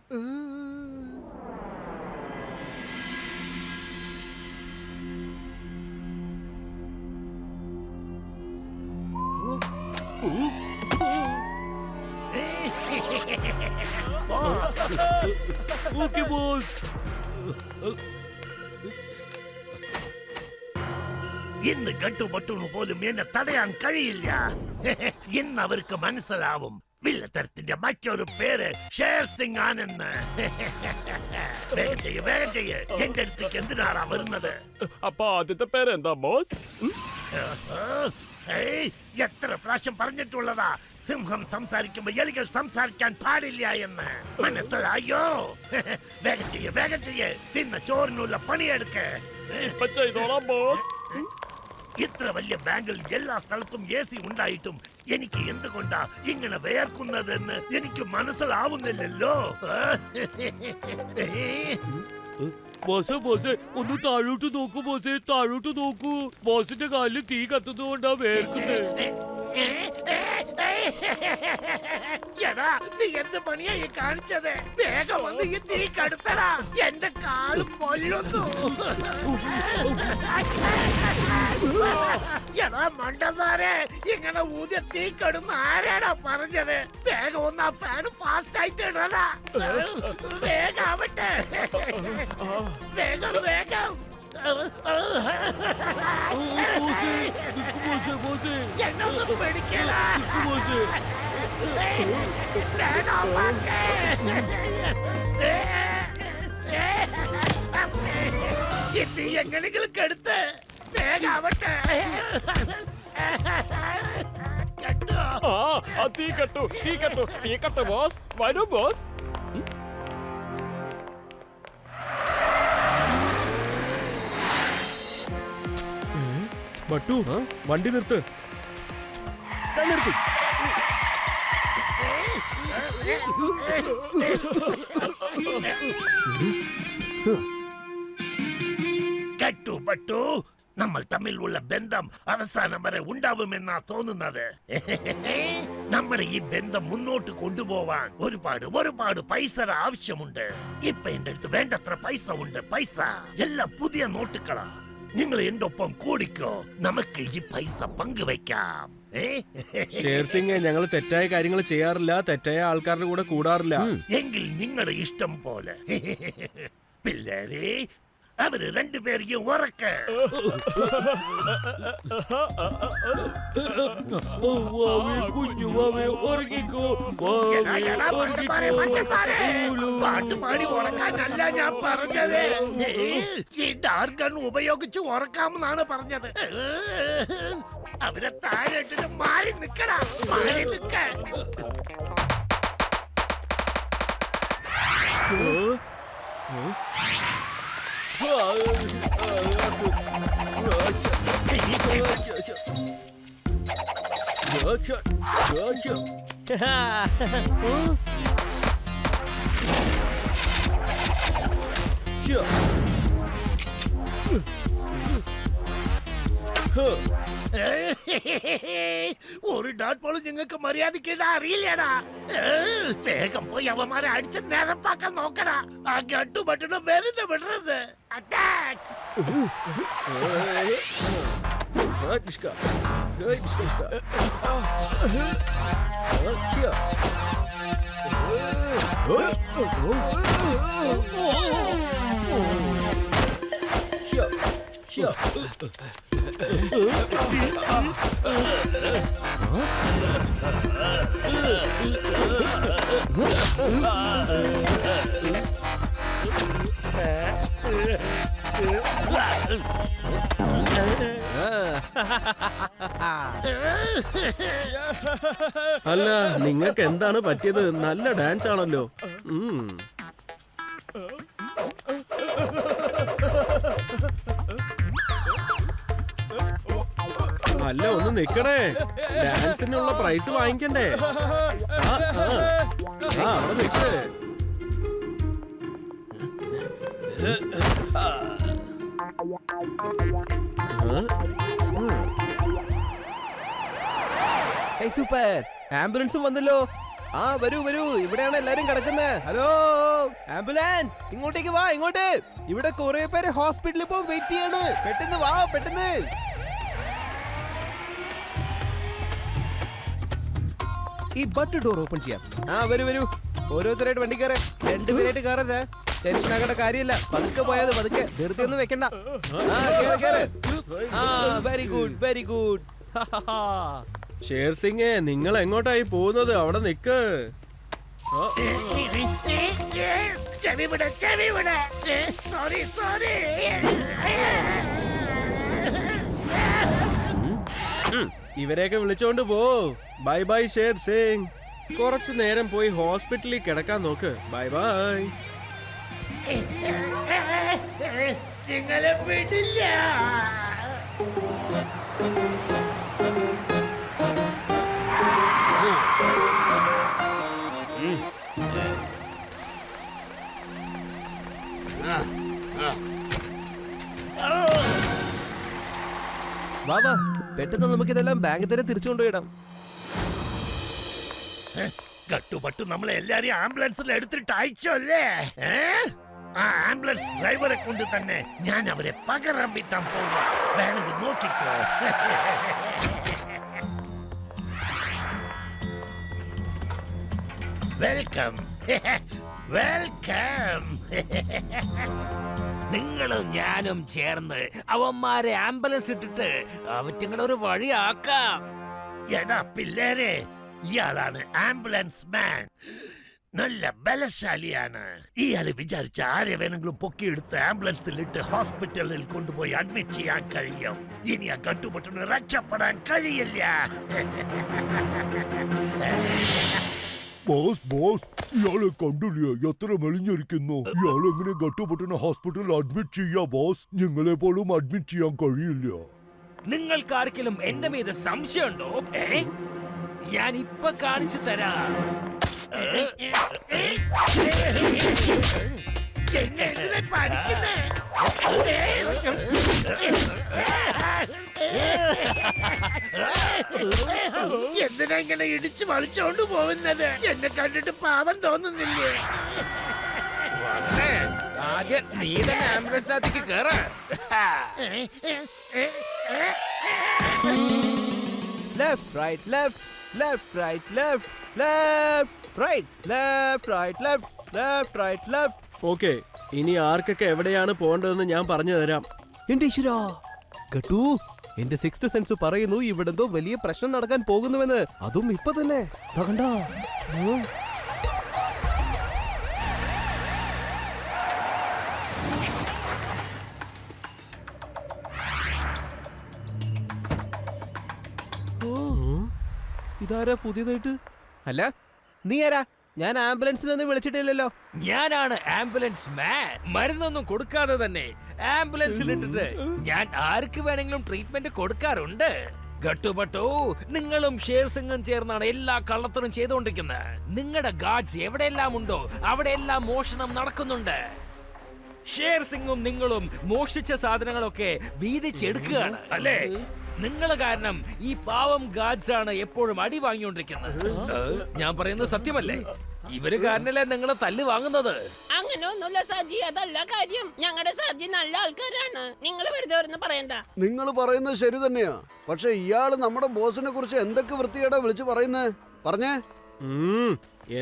Okay boss. ഇന്ന് കട്ടുപൊട്ടൂണ് പോലും എന്നെ തടയാൻ കഴിയില്ല. ഇന്ന് അവർക്ക് മനസ്സിലാവും വില്ലത്തരത്തിന്റെ മറ്റൊരു പേര് ഷേർ സിംഗ് ആണെന്ന്. വേഗം ചെയ്യ്, വേഗം ചെയ്യ്. എന്റെ അടുത്തേക്ക് എന്തിനാണ് വരുന്നത്? അപ്പൊ ആദ്യത്തെ പേരെന്താ ബോസ്? എത്ര പ്രാവശ്യം പറഞ്ഞിട്ടുള്ളതാ സിംഹം സംസാരിക്കുമ്പോ എലികൾ സംസാരിക്കാൻ പാടില്ല എന്ന്. മനസ്സിലായോ? വേഗം ചെയ്യ്, വേഗം ചെയ്യ്. തിന്ന ചോറിനുള്ള പണിയെടുക്ക്. ഇപ്പൊ ചെയ്തോളാം ബോസ്. ഇത്ര വലിയ ബാങ്കിൽ എല്ലാ സ്ഥലത്തും AC ഉണ്ടായിട്ടും എനിക്ക് എന്തുകൊണ്ടാ ഇങ്ങനെ വേർക്കുന്നതെന്ന് എനിക്ക് മനസ്സിലാവുന്നില്ലല്ലോ. ബോസേ ബോസേ ഒന്ന് താഴോട്ട് നോക്കൂ ബോസേ, താഴോട്ട് നോക്കൂ. ബോസിന്റെ കാലിൽ തീ കത്തുന്നതുകൊണ്ടാ വേർക്കുന്നത്. എടാ നീ എന്ത് പണിയാ ഈ കാണിച്ചത്? വേഗം വന്ന് ഈ തീ കടുത്തടാ, എന്റെ കാല് പൊല്ലുന്നു. എടാ മണ്ടന്മാരെ, ഇങ്ങനെ ഊതിയ തീ കടും ആരാടാ പറഞ്ഞത്? വേഗം ഒന്ന് ആ ഫാൻ ഫാസ്റ്റ് ആയിട്ട് ഇടടാ. വേഗം ആവട്ടെ, വേഗം വേഗം. എന്നൊന്ന് പിടിക്കല. ഇത് എങ്ങനെങ്കിലും കെടുത്ത് വേഗാവട്ടെ. തീ കെട്ടു, തീ കെട്ടു, തീ കെട്ടു ബോസ്. വരൂ ബോസ്. ബട്ടു, വണ്ടി നിർത്ത്. നിർത്തി. കട്ടുപട്ടു, നമ്മൾ തമ്മിലുള്ള ബന്ധം അവസാനം വരെ ഉണ്ടാവുമെന്നാ തോന്നുന്നത്. നമ്മുടെ ഈ ബന്ധം മുന്നോട്ട് കൊണ്ടുപോവാൻ ഒരുപാട് പൈസ ആവശ്യമുണ്ട്. ഇപ്പൊ എന്റെ അടുത്ത് വേണ്ടത്ര പൈസ ഉണ്ട്. പൈസ എല്ലാം പുതിയ നോട്ടുകളാ. നിങ്ങൾ എന്റെ ഒപ്പം കൂടിക്കോ, നമുക്ക് ഈ പൈസ പങ്കുവെക്കാം. ഷേർ സിംഗ്, ഞങ്ങൾ തെറ്റായ കാര്യങ്ങൾ ചെയ്യാറില്ല, തെറ്റായ ആൾക്കാരുടെ കൂടെ കൂടാറില്ല. എങ്കിൽ നിങ്ങളുടെ ഇഷ്ടം പോലെ. പിള്ളേരെ, അവര് രണ്ടുപേരെയും ഉറക്ക്. കുഞ്ഞുവാവേ ഉറങ്ങിക്കോ. പാട്ടുപാടി ഉറക്കാനല്ല ഞാൻ പറഞ്ഞത്. ഈ ഡാർക്ക് ഗൺ ഉപയോഗിച്ച് ഉറക്കാമെന്നാണ് പറഞ്ഞത്. അവരെ താഴെ ഇട്ടിട്ട് മാറി നിക്കടാ, മാറി നിക്ക. ഒരു ഡോട്ട് പോലും നിങ്ങൾക്ക് മര്യാദക്കേണ്ട അറിയില്ലടാ. വേഗം പോയി അവന്മാരെ അടിച്ച് നിരപ്പാക്കാൻ നോക്കടാ. ആ കട്ടുപട്ടണം വെറുതെ വിടരുത്. അറ്റാക്ക്. അല്ല, നിങ്ങൾക്ക് എന്താണ് പറ്റിയത്? നല്ല ഡാൻസ് ആണല്ലോ. അല്ല, ഒന്ന് നിക്കണേ, ഡാൻസിനുള്ള പ്രൈസ് വാങ്ങിക്കണ്ടേ? അവിടെ നിക്ക്. സൂപ്പർ, ആംബുലൻസും വന്നല്ലോ. ആ വരൂ വരൂ, ഇവിടെയാണ് എല്ലാരും കിടക്കുന്നത്. ഹലോ ആംബുലൻസ് ഇങ്ങോട്ടേക്ക് വാ, ഇങ്ങോട്ട്. ഇവിടെ കുറെ പേര് ഹോസ്പിറ്റലിൽ പോകാൻ വെയിറ്റ് ചെയ്യാണ്. പെട്ടെന്ന് വാ, പെട്ടെന്ന്. ഈ ബട്ട് ഡോർ ഓപ്പൺ ചെയ്യാം. വരൂ വരൂ, ഓരോരുത്തരായിട്ട് വണ്ടി കയറേ. രണ്ടുപേരായിട്ട് കയറരുത്. ടെൻഷൻ ആകേണ്ട കാര്യമില്ല. പതുക്കെ പോയത് പതുക്കെ, ധൃതി ഒന്നും വെക്കണ്ട. Very good, very good. Sher സിംഗേ, നിങ്ങൾ എങ്ങോട്ടായി പോകുന്നത്? അവിടെ നിക്ക്. Sorry sorry. ഇവരെയൊക്കെ വിളിച്ചോണ്ട് പോ. Bye bye Sher Singh. കുറച്ചു നേരം പോയി ഹോസ്പിറ്റലിൽ കിടക്കാൻ നോക്ക്. Bye bye. നിങ്ങളെ വിടില്ല. വാ വാ, പെട്ടെന്ന് നമുക്ക് ഇതെല്ലാം ബാങ്കിൽ തന്നെ തിരിച്ചു കൊണ്ടുപോയിടാം. കട്ടുപട്ടു നമ്മളെ എല്ലാരെയും ആംബുലൻസിൽ എടുത്തിട്ട് അയച്ചല്ലേ? ആ ആംബുലൻസ് ഡ്രൈവറെ കൊണ്ട് തന്നെ ഞാൻ അവരെ പകരം വിട്ടാൻ പോവാ. വേണമെങ്കിൽ നോക്കിക്കോ. Welcome welcome. നിങ്ങളും ഞാനും ചേർന്ന് അവന്മാരെ ആംബുലൻസ് ഇട്ടിട്ട് അവറ്റങ്ങളൊരു വഴിയാക്കാം. എടാ പിള്ളേരെ, ഇയാളാണ് ആംബുലൻസ് മാൻ. നല്ല ബലശാലിയാണ്. ഇയാള് വിചാരിച്ച ആരെ വേണമെങ്കിലും പൊക്കിയെടുത്ത് ആംബുലൻസിലിട്ട് ഹോസ്പിറ്റലിൽ കൊണ്ടുപോയി അഡ്മിറ്റ് ചെയ്യാൻ കഴിയും. ഇനി ആ കട്ടുപൊട്ടിന് രക്ഷപ്പെടാൻ കഴിയില്ല. ബോസ് ബോസ്, ഇയാളെ കണ്ടില്ലേ? എത്ര മെലിഞ്ഞിരിക്കുന്നു. ഇയാളെ എങ്ങനെ കട്ടുപൊട്ടിന് ഹോസ്പിറ്റലിൽ അഡ്മിറ്റ് ചെയ്യാ ബോസ്? ഞങ്ങളെ പോലും അഡ്മിറ്റ് ചെയ്യാൻ കഴിയില്ല. നിങ്ങൾക്കാർക്കെങ്കിലും എന്റെ മീത് സംശയമുണ്ടോ? ഞാൻ ഇപ്പൊ കാണിച്ചു തരാം. എന്തിനാ ഇങ്ങനെ ഇടിച്ചു മറിച്ചോണ്ട് പോകുന്നത്? എന്നെ കണ്ടിട്ട് പാവം തോന്നുന്നില്ലേ? ആദ്യം നീ തന്നെ ആംബുലൻസിനകത്തേക്ക് കേറ. Left right left, left right left, left right left right left, left right left. Okay, ഇനി ആർക്കൊക്കെ എവിടെയാണ് പോകേണ്ടതെന്ന് ഞാൻ പറഞ്ഞു തരാം. എന്റെ ഈശ്വരാ, കേട്ടു, എന്റെ സിക്സ്ത് സെൻസ് പറയുന്നു ഇവിടെന്തോ വലിയ പ്രശ്നം നടക്കാൻ പോകുന്നുവെന്ന്. അതും ഇപ്പൊ തന്നെ. കണ്ടോ? ഇതാരാ പുതിയതായിട്ട്? അല്ല, നീ ആരാ? ഞാൻ ആംബുലൻസിനൊന്നും വിളിച്ചിട്ടില്ലല്ലോ. ഞാനാണ് ആംബുലൻസ് മാൻ. മരുന്നൊന്നും കൊടുക്കാതെ തന്നെ ആംബുലൻസിലിട്ടിട്ട് ഞാൻ ആർക്ക് വേണമെങ്കിലും ട്രീറ്റ്മെന്റ് കൊടുക്കാറുണ്ട്. ഗട്ടുപട്ടു, നിങ്ങളും ഷേർ സിംഗും ചേർന്നാണ് എല്ലാ കള്ളത്തരും ചെയ്തുകൊണ്ടിരിക്കുന്നത്. നിങ്ങളുടെ ഗാർഡ്സ് എവിടെയെല്ലാം ഉണ്ടോ അവിടെയെല്ലാം മോഷണം നടക്കുന്നുണ്ട്. ഷേർ സിംഗും നിങ്ങളും മോഷ്ടിച്ച സാധനങ്ങളൊക്കെ വീതിച്ചെടുക്കുകയാണ് അല്ലേ? നിങ്ങൾ കാരണം ഈ പാവം ഗാർഡ്സ് ആണ് എപ്പോഴും അടി വാങ്ങിക്കൊണ്ടിരിക്കുന്നത്. ഞാൻ പറയുന്നത് സത്യമല്ലേ? ഇവര് കാരണല്ലേ നിങ്ങളെ തല്ല് വാങ്ങുന്നത്. അങ്ങനെ ഒന്നുമില്ല സാജി, അതല്ല കാര്യം. ഞങ്ങളുടെ സാജി നല്ല ആൾക്കാരാണ്. നിങ്ങൾ വെറുതെ ഒന്നും പറയണ്ട. നിങ്ങൾ പറയുന്നത് ശരി തന്നെയാ. പക്ഷെ ഇയാള് നമ്മുടെ ബോസിനെ കുറിച്ച് എന്തൊക്കെ വൃത്തികേടാ വിളിച്ചു പറയുന്നത്? പറഞ്ഞേ.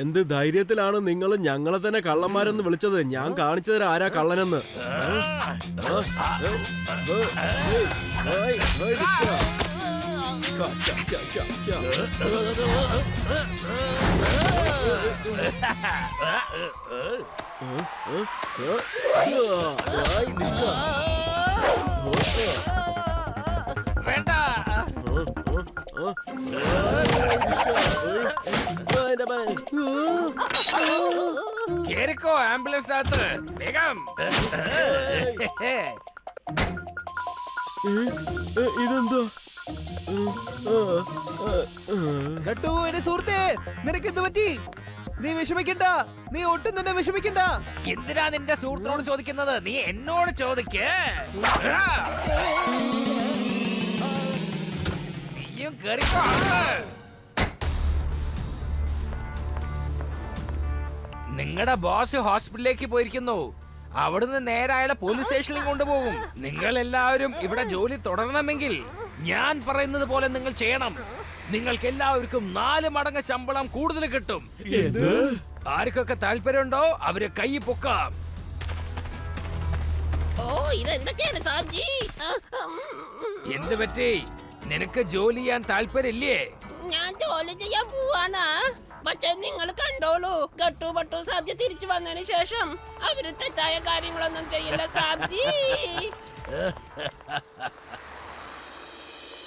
എന്ത് ധൈര്യത്തിലാണ് നിങ്ങൾ ഞങ്ങളെ തന്നെ കള്ളന്മാരെന്ന് വിളിച്ചത്? ഞാൻ കാണിച്ചു തരാം ആരാ കള്ളനെന്ന്. വേണ്ട. കേറിക്കോ ആംബുലൻസിനകത്ത് വേഗം. ഇതെന്താ? കേട്ടു എന്റെ സുഹൃത്തേ, നിനക്ക് എന്ത് പറ്റി? നീ വിഷമിക്കണ്ട, നീ ഒട്ടും തന്നെ വിഷമിക്കണ്ട. എന്തിനാ നിന്റെ സുഹൃത്തിനോട് ചോദിക്കുന്നത്? നീ എന്നോട് ചോദിക്ക്. നീയും കേറിക്കോ. നിങ്ങളുടെ ബോസ് ഹോസ്പിറ്റലിലേക്ക് പോയിരിക്കുന്നു. അവിടുന്ന് നേരെ അയാളെ പോലീസ് സ്റ്റേഷനിൽ കൊണ്ടുപോകും. നിങ്ങൾ എല്ലാവരും ഇവിടെ ജോലി തുടരണമെങ്കിൽ ഞാൻ പറയുന്നത് പോലെ നിങ്ങൾ ചെയ്യണം. നിങ്ങൾക്ക് എല്ലാവർക്കും 4 മടങ്ങ് ശമ്പളം കൂടുതൽ കിട്ടും. ആർക്കൊക്കെ താല്പര്യമുണ്ടോ അവരെ കൈ പൊക്കാം. ഓ ഇതെന്തൊക്കെയാണ് സാബ്ജി? എന്ത് പറ്റി? നിനക്ക് ജോലി ചെയ്യാൻ താല്പര്യമില്ലേ? ഞാൻ ജോലി ചെയ്യാൻ പോവാണ്. പക്ഷെ നിങ്ങൾ കണ്ടോളൂ, ഗട്ടു പട്ടു സാബ്ജി തിരിച്ചു വന്നതിന് ശേഷം അവര് തെറ്റായ കാര്യങ്ങളൊന്നും ചെയ്യില്ല സാബ്ജി.